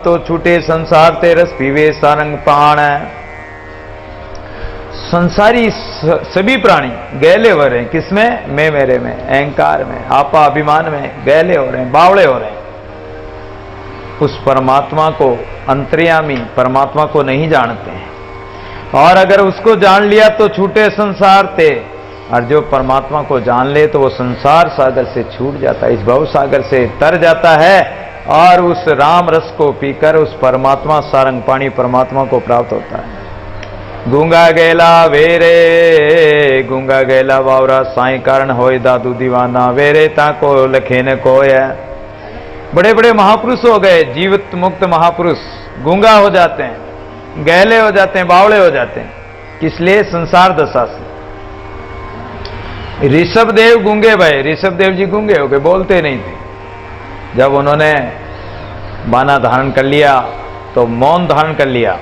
तो छूटे संसार ते रस पीवे सारंग पाण। संसारी सभी प्राणी गैले हो रहे हैं, किसमें? मैं मेरे में, अहंकार में, आपा अभिमान में गैले हो रहे हैं, बावड़े हो रहे हैं। उस परमात्मा को, अंतर्यामी परमात्मा को नहीं जानते हैं। और अगर उसको जान लिया तो छूटे संसार थे, और जो परमात्मा को जान ले तो वो संसार सागर से छूट जाता है, इस भव सागर से तर जाता है, और उस राम रस को पीकर उस परमात्मा सारंग पाणी परमात्मा को प्राप्त होता है। गूंगा गेला वेरे, गूंगा गेला बावरा साई कारण होए दादू दीवाना, वेरे ताको लखे न कोय। बड़े बड़े महापुरुष हो गए, जीवित मुक्त महापुरुष गूंगा हो जाते हैं, गहले हो जाते हैं, बावड़े हो जाते हैं। किस लिए? संसार दशा से। ऋषभ देव गूंगे भय, ऋषभ देव जी गूंगे हो गए, बोलते नहीं थे। जब उन्होंने बाना धारण कर लिया तो मौन धारण कर लिया,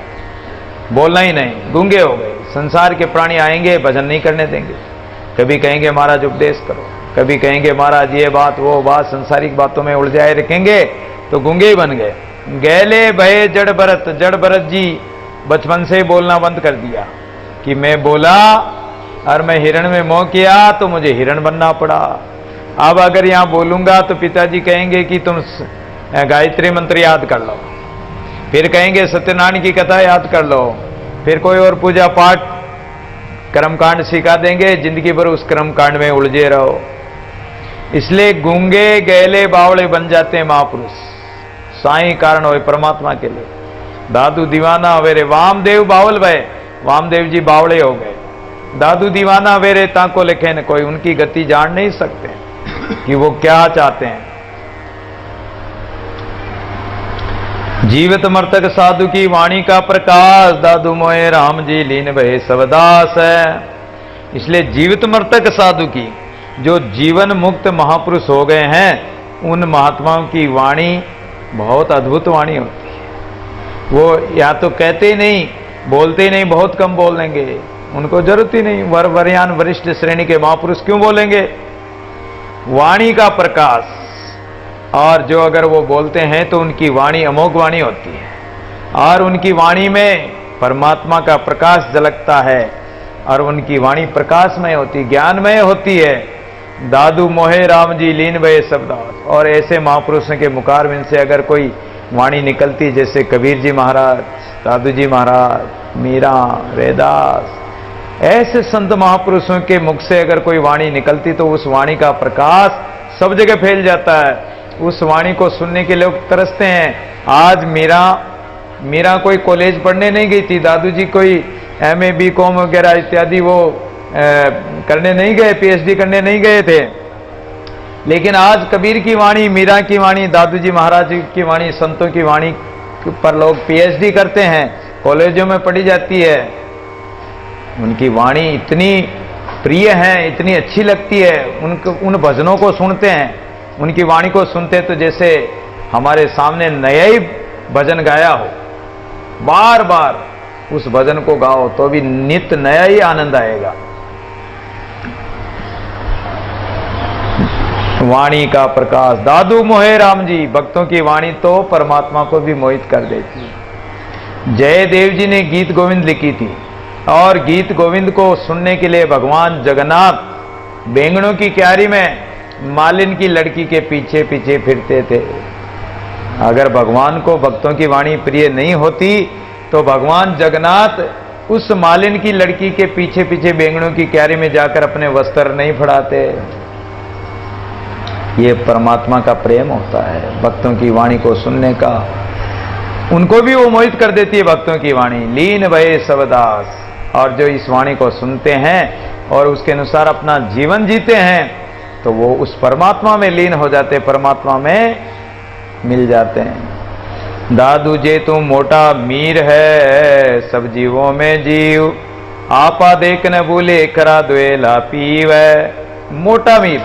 बोलना ही नहीं, गूंगे हो गए। संसार के प्राणी आएंगे, भजन नहीं करने देंगे। कभी कहेंगे महाराज उपदेश करो, कभी कहेंगे महाराज ये बात वो बात, संसारिक बातों में उलझाए रखेंगे, तो गूंगे ही बन गए। गैले भय जड़ भरत, जड़ भरत जी बचपन से ही बोलना बंद कर दिया कि मैं बोला और मैं हिरण में मोह किया तो मुझे हिरण बनना पड़ा। अब अगर यहां बोलूंगा तो पिताजी कहेंगे कि तुम गायत्री मंत्र याद कर लो, फिर कहेंगे सत्यनारायण की कथा याद कर लो, फिर कोई और पूजा पाठ कर्मकांड सिखा देंगे, जिंदगी भर उस कर्मकांड में उलझे रहो। इसलिए गूंगे गैले बावड़े बन जाते हैं महापुरुष, साईं कारण होए परमात्मा के लिए। दादू दीवाना वेरे, वामदेव बावल भय, वामदेव जी बावड़े हो गए। दादू दीवाना वेरे ताको लिखे न कोई, उनकी गति जान नहीं सकते कि वो क्या चाहते हैं। जीवित मर्तक साधु की वाणी का प्रकाश, दादू मोए राम जी लीन भय सबदास है। इसलिए जीवित मर्तक साधु की, जो जीवन मुक्त महापुरुष हो गए हैं, उन महात्माओं की वाणी बहुत अद्भुत वाणी होती है। वो या तो कहते ही नहीं, बोलते ही नहीं, बहुत कम बोल लेंगे, उनको जरूरत ही नहीं। वरयान वरिष्ठ श्रेणी के महापुरुष क्यों बोलेंगे? वाणी का प्रकाश। और जो अगर वो बोलते हैं तो उनकी वाणी अमोघ वाणी होती है, और उनकी वाणी में परमात्मा का प्रकाश झलकता है, और उनकी वाणी प्रकाशमय होती, ज्ञानमय होती है। दादू मोहे राम जी लीन भय सबदास। और ऐसे महापुरुषों के मुखारबिंद से अगर कोई वाणी निकलती, जैसे कबीर जी महाराज, दादू जी महाराज, मीरा, रैदास, ऐसे संत महापुरुषों के मुख से अगर कोई वाणी निकलती तो उस वाणी का प्रकाश सब जगह फैल जाता है। उस वाणी को सुनने के लोग तरसते हैं। आज मीरा कोई कॉलेज पढ़ने नहीं गई थी, दादू जी कोई MA BCom वगैरह इत्यादि वो करने नहीं गए, PhD करने नहीं गए थे, लेकिन आज कबीर की वाणी, मीरा की वाणी, दादू जी महाराज की वाणी, संतों की वाणी पर लोग PhD करते हैं, कॉलेजों में पढ़ी जाती है। उनकी वाणी इतनी प्रिय है, इतनी अच्छी लगती है, उन भजनों को सुनते हैं, उनकी वाणी को सुनते तो जैसे हमारे सामने नया ही भजन गाया हो। बार बार उस भजन को गाओ तो भी नित्य नया ही आनंद आएगा। वाणी का प्रकाश, दादू मोहे राम जी, भक्तों की वाणी तो परमात्मा को भी मोहित कर देती है। जयदेव जी ने गीत गोविंद लिखी थी, और गीत गोविंद को सुनने के लिए भगवान जगन्नाथ बेंगनों की क्यारी में मालिन की लड़की के पीछे पीछे फिरते थे। अगर भगवान को भक्तों की वाणी प्रिय नहीं होती तो भगवान जगन्नाथ उस मालिन की लड़की के पीछे पीछे बेंगनों की क्यारी में जाकर अपने वस्त्र नहीं फड़ाते। ये परमात्मा का प्रेम होता है, भक्तों की वाणी को सुनने का। उनको भी वो मोहित कर देती है भक्तों की वाणी, लीन भय सबदास। और जो इस वाणी को सुनते हैं और उसके अनुसार अपना जीवन जीते हैं तो वो उस परमात्मा में लीन हो जाते, परमात्मा में मिल जाते हैं। दादू जे तू मोटा मीर है, सब जीवों में जीव, आपा देख न भूले करा द्वेला पीवे। मोटा मीर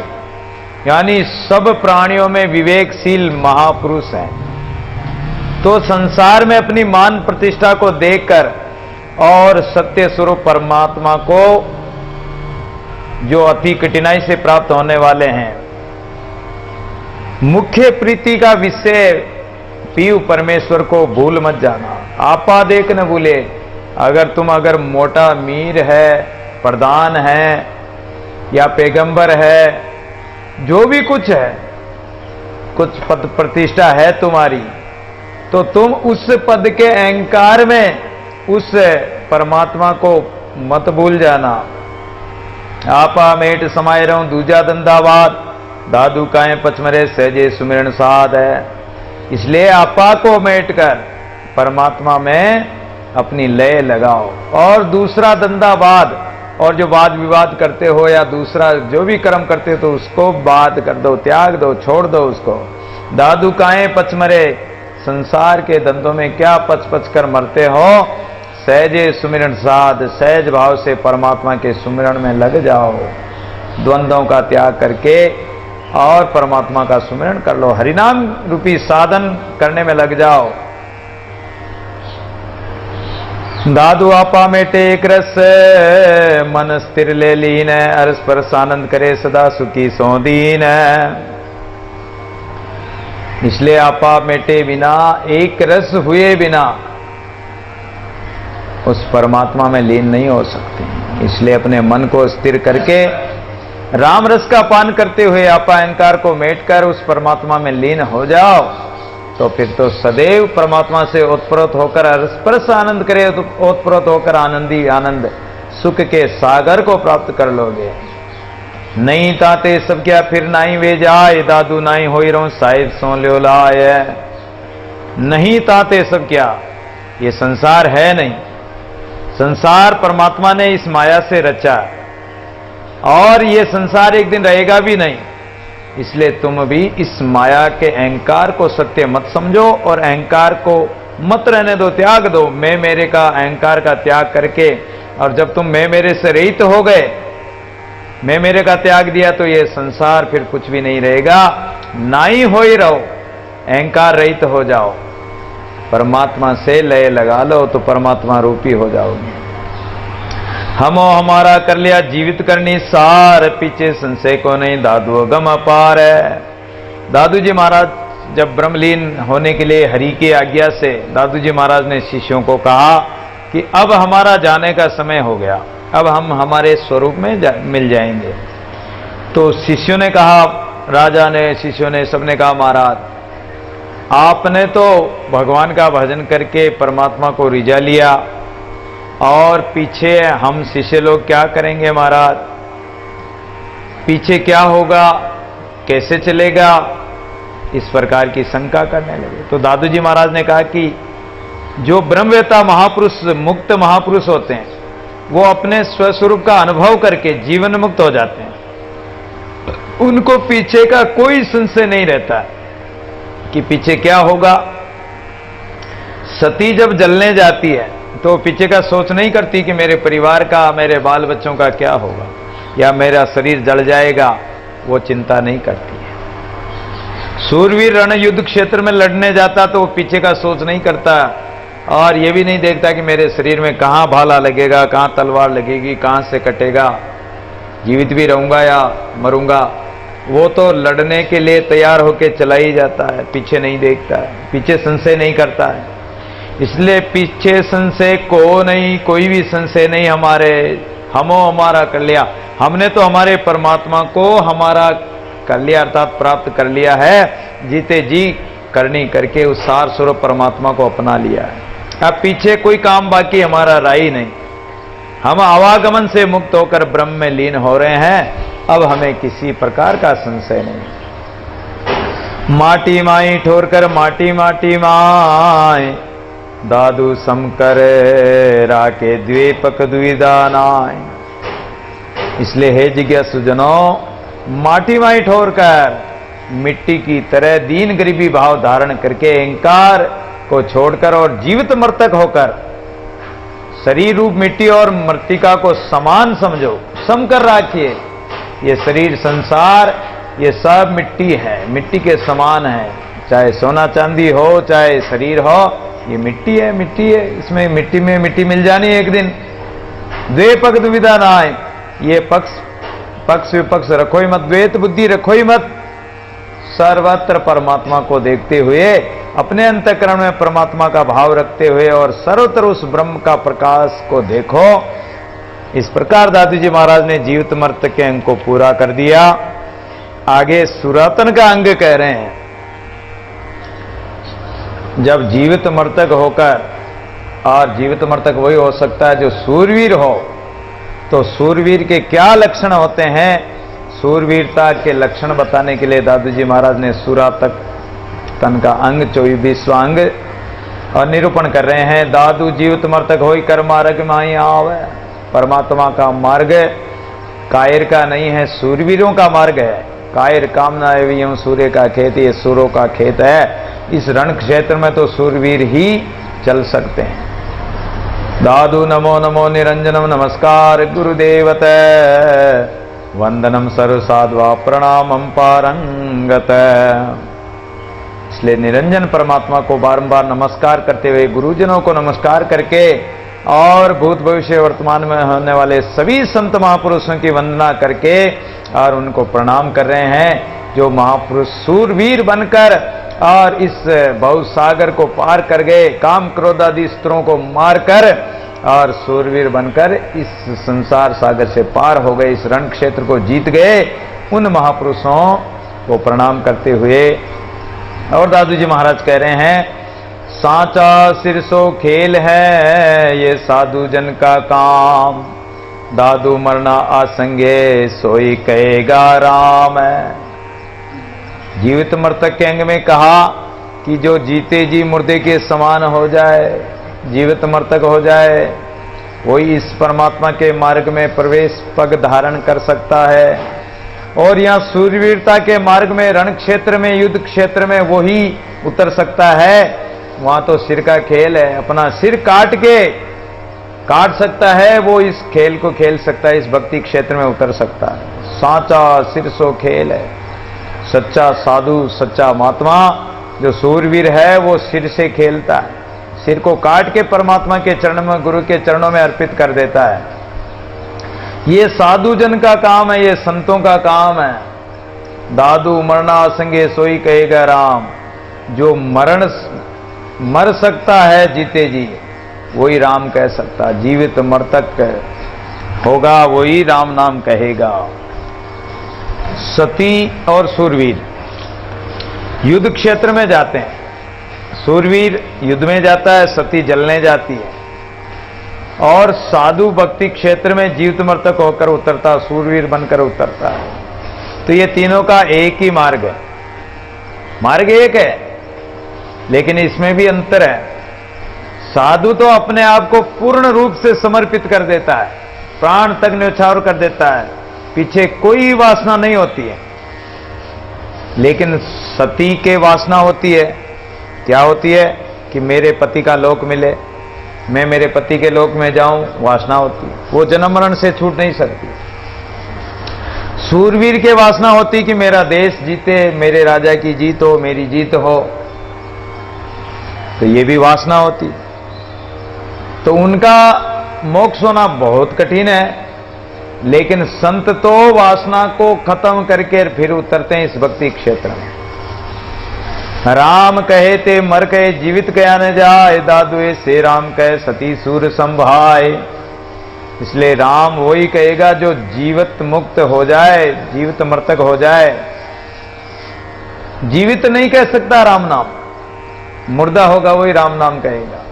यानी सब प्राणियों में विवेकशील महापुरुष हैं। तो संसार में अपनी मान प्रतिष्ठा को देखकर और सत्य स्वरूप परमात्मा को जो अति कठिनाई से प्राप्त होने वाले हैं, मुख्य प्रीति का विषय पीव परमेश्वर को भूल मत जाना। आपा देख न भूले। अगर मोटा मीर है, प्रधान है या पैगंबर है, जो भी कुछ है, कुछ पद प्रतिष्ठा है तुम्हारी, तो तुम उस पद के अहंकार में उस परमात्मा को मत भूल जाना। आपा मेट समाये रहूं दूजा दंदावाद, दादू काए पचमरे सहजे सुमिरन साध है। इसलिए आपा को मेट कर परमात्मा में अपनी लय लगाओ। और दूसरा दंदावाद, और जो वाद विवाद करते हो या दूसरा जो भी कर्म करते हो तो उसको बात कर दो, त्याग दो, छोड़ दो उसको। दादू काए पचमरे, संसार के दंदों में क्या पच पच कर मरते हो। सहजे सुमिरन साध, सहज भाव से परमात्मा के सुमिरन में लग जाओ। द्वंद्वों का त्याग करके और परमात्मा का सुमिरन कर लो। हरिनाम रूपी साधन करने में लग जाओ। दादू आपा मेटे एक रस, मन स्थिर ले लीन, अरस परस आनंद करे सदा सुखी सो दीन। इसलिए आपा मेटे बिना, एक रस हुए बिना उस परमात्मा में लीन नहीं हो सकते। इसलिए अपने मन को स्थिर करके राम रस का पान करते हुए आपा अहंकार को मेटकर उस परमात्मा में लीन हो जाओ, तो फिर तो सदैव परमात्मा से ओतप्रोत होकर रसपरस आनंद करे, ओतप्रोत होकर आनंदी आनंद सुख के सागर को प्राप्त कर लोगे। नहीं ताते सब क्या फिर नाई वे जाए, दादू नाई हो रहो साहिब सो ल्यो लाए। नहीं ताते सब क्या, ये संसार है नहीं। संसार परमात्मा ने इस माया से रचा और ये संसार एक दिन रहेगा भी नहीं। इसलिए तुम भी इस माया के अहंकार को सत्य मत समझो और अहंकार को मत रहने दो, त्याग दो। मैं मेरे का अहंकार का त्याग करके, और जब तुम मैं मेरे से रहित हो गए, मैं मेरे का त्याग दिया, तो ये संसार फिर कुछ भी नहीं रहेगा। ना ही हो ही रहो, अहंकार रहित हो जाओ, परमात्मा से लय लगा लो तो परमात्मा रूपी हो जाओगे। हमो हमारा कर लिया जीवित करनी सार, पीछे संशय को नहीं दादू गम अपार है। दादू जी महाराज जब ब्रह्मलीन होने के लिए हरि की आज्ञा से दादू जी महाराज ने शिष्यों को कहा कि अब हमारा जाने का समय हो गया, अब हम हमारे स्वरूप में मिल जाएंगे। तो शिष्यों ने कहा, राजा ने, शिष्यों ने, सबने कहा महाराज आपने तो भगवान का भजन करके परमात्मा को रिझा लिया और पीछे हम शिष्य लोग क्या करेंगे महाराज, पीछे क्या होगा, कैसे चलेगा, इस प्रकार की शंका करने लगे। तो दादू जी महाराज ने कहा कि जो ब्रह्मवेता महापुरुष, मुक्त महापुरुष होते हैं, वो अपने स्वस्वरूप का अनुभव करके जीवन मुक्त हो जाते हैं। उनको पीछे का कोई संशय नहीं रहता कि पीछे क्या होगा। सती जब जलने जाती है तो पीछे का सोच नहीं करती कि मेरे परिवार का, मेरे बाल बच्चों का क्या होगा या मेरा शरीर जल जाएगा, वो चिंता नहीं करती है। सूरवीर रण युद्ध क्षेत्र में लड़ने जाता तो वो पीछे का सोच नहीं करता और ये भी नहीं देखता कि मेरे शरीर में कहां भाला लगेगा, कहां तलवार लगेगी, कहां से कटेगा, जीवित भी रहूंगा या मरूंगा। वो तो लड़ने के लिए तैयार होकर चला ही जाता है, पीछे नहीं देखता है, पीछे संशय नहीं करता है। इसलिए पीछे संशय को नहीं, कोई भी संशय नहीं हमारे। हमो हमारा कर लिया, हमने तो हमारे परमात्मा को हमारा कर लिया अर्थात प्राप्त कर लिया है, जीते जी करनी करके उस सार स्वरूप परमात्मा को अपना लिया है। अब पीछे कोई काम बाकी हमारा रहा ही नहीं। हम आवागमन से मुक्त होकर ब्रह्म में लीन हो रहे हैं, अब हमें किसी प्रकार का संशय नहीं। माटी माई ठोर कर माटी माटी माए, दादू समकर राके द्वीपक द्विधा नाय। इसलिए हे जिज्ञासु जनों, माटी माई ठोर कर, मिट्टी की तरह दीन गरीबी भाव धारण करके अहंकार को छोड़कर और जीवित मृतक होकर शरीर रूप मिट्टी और मृतिका को समान समझो, सम कर रखिए। ये शरीर संसार ये सब मिट्टी है, मिट्टी के समान है। चाहे सोना चांदी हो, चाहे शरीर हो, ये मिट्टी है, मिट्टी है। इसमें मिट्टी में मिट्टी मिल जानी एक दिन। द्वेपक दुविधा ना आए, ये पक्ष विपक्ष रखो ही मत, द्वैत बुद्धि रखो ही मत। सर्वत्र परमात्मा को देखते हुए, अपने अंतःकरण में परमात्मा का भाव रखते हुए और सर्वत्र उस ब्रह्म का प्रकाश को देखो। इस प्रकार दादू जी महाराज ने जीवित मर्तक के अंग को पूरा कर दिया। आगे सुरातन का अंग कह रहे हैं। जब जीवित मर्तक होकर, और जीवित मर्तक वही हो सकता है जो सूरवीर हो, तो सूरवीर के क्या लक्षण होते हैं, सूरवीरता के लक्षण बताने के लिए दादू जी महाराज ने सुरातक तन का अंग 24वां अंग और निरूपण कर रहे हैं। दादू जीवित मर्तक होई कर मार्ग माई आवे। परमात्मा का मार्ग कायर का नहीं है, सूरवीरों का मार्ग है। कायर कामना एवं सूर्य का खेत, ये सूरों का खेत है। इस रण क्षेत्र में तो सूरवीर ही चल सकते हैं। दादू नमो नमो निरंजनम नमस्कार गुरुदेवत, वंदनम सर्व साध्वा प्रणामम पारंगत। इसलिए निरंजन परमात्मा को बारंबार नमस्कार करते हुए, गुरुजनों को नमस्कार करके और भूत भविष्य वर्तमान में होने वाले सभी संत महापुरुषों की वंदना करके और उनको प्रणाम कर रहे हैं, जो महापुरुष सूरवीर बनकर और इस भवसागर को पार कर गए, काम क्रोध आदि स्त्रों को मारकर और सूरवीर बनकर इस संसार सागर से पार हो गए, इस रण क्षेत्र को जीत गए, उन महापुरुषों को प्रणाम करते हुए। और दादू जी महाराज कह रहे हैं, सांचा सिरसो खेल है ये साधु जन का काम, दादू मरना आसंगे सोई कहेगा राम। जीवित मृतक के अंग में कहा कि जो जीते जी मुर्दे के समान हो जाए, जीवित मृतक हो जाए, वही इस परमात्मा के मार्ग में प्रवेश पग धारण कर सकता है। और यहाँ सूरवीरता के मार्ग में, रण क्षेत्र में, युद्ध क्षेत्र में वही उतर सकता है। वहां तो सिर का खेल है, अपना सिर काट सकता है, वो इस खेल को खेल सकता है, इस भक्ति क्षेत्र में उतर सकता है। सांचा सिरसो खेल है। सच्चा साधु, सच्चा महात्मा जो सूरवीर है, वो सिर से खेलता है, सिर को काट के परमात्मा के चरण में, गुरु के चरणों में अर्पित कर देता है। ये साधु जन का काम है, ये संतों का काम है। दादू मरना संगे सोई कहेगा राम। जो मर सकता है जीते जी, वही राम कह सकता। जीवित मर्तक होगा वही राम नाम कहेगा। सती और सूरवीर युद्ध क्षेत्र में जाते हैं। सूरवीर युद्ध में जाता है, सती जलने जाती है। और साधु भक्ति क्षेत्र में जीवित मर्तक होकर उतरता, सूरवीर बनकर उतरता है। तो ये तीनों का एक ही मार्ग है, मार्ग एक है, लेकिन इसमें भी अंतर है। साधु तो अपने आप को पूर्ण रूप से समर्पित कर देता है, प्राण तक न्यौछावर कर देता है, पीछे कोई वासना नहीं होती है। लेकिन सती के वासना होती है। क्या होती है? कि मेरे पति का लोक मिले, मैं मेरे पति के लोक में जाऊं, वासना होती है। वो जन्म मरण से छूट नहीं सकती। सूरवीर के वासना होती कि मेरा देश जीते, मेरे राजा की जीत हो, मेरी जीत हो, तो ये भी वासना होती। तो उनका मोक्ष होना बहुत कठिन है। लेकिन संत तो वासना को खत्म करके फिर उतरते हैं इस भक्ति क्षेत्र में। राम कहे ते मर कहे जीवित कया न जाए, दादुए से राम कहे सती सूर संभाए। इसलिए राम वही कहेगा जो जीवित मुक्त हो जाए, जीवित मृतक हो जाए। जीवित नहीं कह सकता राम नाम, मुर्दा होगा वही राम नाम कहेगा।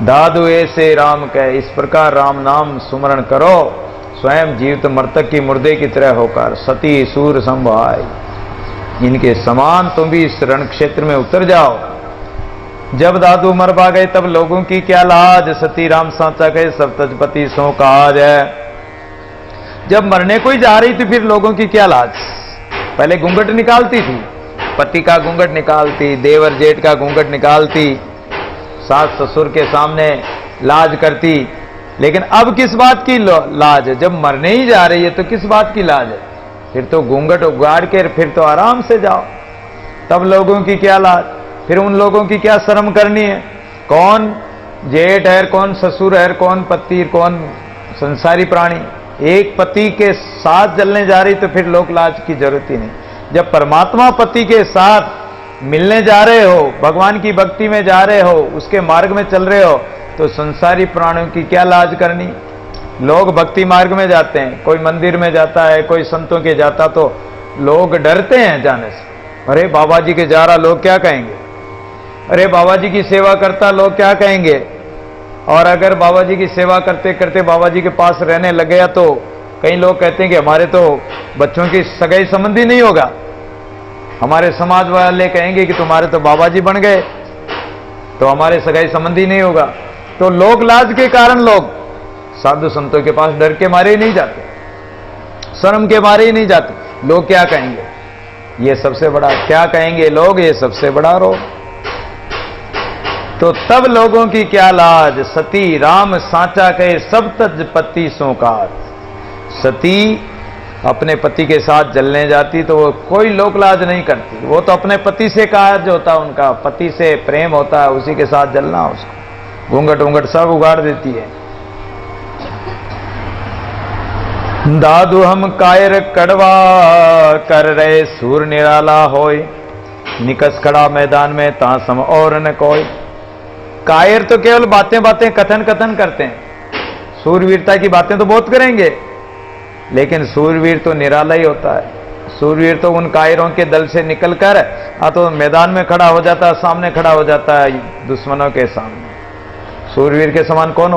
दादू ऐसे राम कहे, इस प्रकार राम नाम सुमरण करो, स्वयं जीवित मृतक की मुर्दे की तरह होकर सती सूर संभाई। इनके समान तुम भी इस रण क्षेत्र में उतर जाओ। जब दादू मर बा गए तब लोगों की क्या लाज, सती राम सांचा गए सब तजपति सो काज है। जब मरने को ही जा रही थी फिर लोगों की क्या लाज। पहले घूंघट निकालती थी, पति का घूंघट निकालती, देवर जेठ का घूंघट निकालती, सास ससुर के सामने लाज करती। लेकिन अब किस बात की लाज है? जब मरने ही जा रही है तो किस बात की लाज है? फिर तो घूंघट उगाड़ के फिर तो आराम से जाओ। तब लोगों की क्या लाज, फिर उन लोगों की क्या शर्म करनी है? कौन जेठ है, कौन ससुर है, कौन पति, कौन संसारी प्राणी। एक पति के साथ जलने जा रही तो फिर लोक लाज की जरूरत ही नहीं। जब परमात्मा पति के साथ मिलने जा रहे हो, भगवान की भक्ति में जा रहे हो, उसके मार्ग में चल रहे हो, तो संसारी प्राणियों की क्या लाज करनी। लोग भक्ति मार्ग में जाते हैं, कोई मंदिर में जाता है, कोई संतों के जाता, तो लोग डरते हैं जाने से। अरे बाबा जी के जा रहा, लोग क्या कहेंगे। अरे बाबा जी की सेवा करता, लोग क्या कहेंगे। और अगर बाबा जी की सेवा करते करते बाबा जी के पास रहने लग गया, तो कई लोग कहते हैं कि हमारे तो बच्चों की सगाई संबंधी नहीं होगा। हमारे समाज वाले कहेंगे कि तुम्हारे तो बाबा जी बन गए, तो हमारे सगाई संबंधी नहीं होगा। तो लोग लाज के कारण लोग साधु संतों के पास डर के मारे ही नहीं जाते, शर्म के मारे ही नहीं जाते। लोग क्या कहेंगे, ये सबसे बड़ा, क्या कहेंगे लोग, ये सबसे बड़ा रोग। तो तब लोगों की क्या लाज, सती राम सांचा कहे सब तज पति सो काज। सती अपने पति के साथ जलने जाती तो वो कोई लोक लाज नहीं करती, वो तो अपने पति से काज होता, उनका पति से प्रेम होता है, उसी के साथ जलना, उसको घूंघट घूंघट सब उगाड़ देती है। दादू हम कायर कड़वा कर रहे सूर निराला होय, निकस खड़ा मैदान में तासम और न कोई। कायर तो केवल बातें बातें कथन कथन करते हैं, सूरवीरता की बातें तो बहुत करेंगे, लेकिन सूरवीर तो निराला ही होता है। सूरवीर तो उन कायरों के दल से निकलकर तो मैदान में खड़ा हो जाता है, सामने खड़ा हो जाता है दुश्मनों के सामने। सूरवीर के समान कौन हो।